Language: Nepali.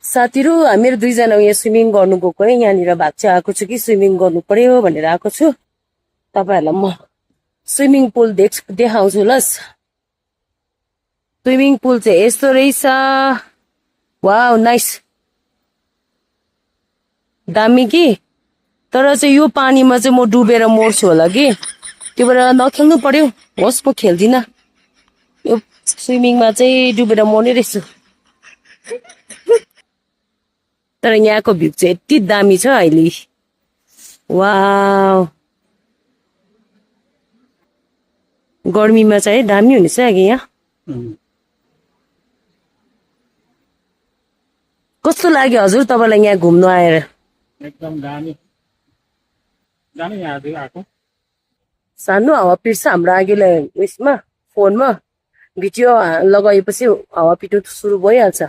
साथीहरू हामीहरू दुईजना यहाँ स्विमिङ गर्नु गएको है यहाँनिर भाग चाहिँ आएको छु कि स्विमिङ गर्नु पर्यो भनेर आएको छु तपाईहरुलाई म स्विमिङ पुल देखाउँछु ल स्विमिङ पुल चाहिँ यस्तो रहेछ वाउ नाइस दामी कि तर चाहिँ यो पानीमा चाहिँ म डुबेर मर्छु होला कि त्यो भएर नखेल्नु पर्यो होस् म खेल्दिन यो स्विमिङमा चाहिँ डुबेर मर्ने रहेछु तर यहाँको भ्यू चाहिँ यति दामी छ अहिले वाउ गर्मीमा चाहिँ दामी हुनेछ आगे यहाँ कस्तो लाग्यो हजुर तपाईलाई यहाँ घुम्नु आएर एकदम दामी दामी आएको सानो हावा पिट्छ हाम्रो आगेलाई उयसमा फोनमा भिडियो लगाएपछि हावा पिट्नु सुरु भइहाल्छ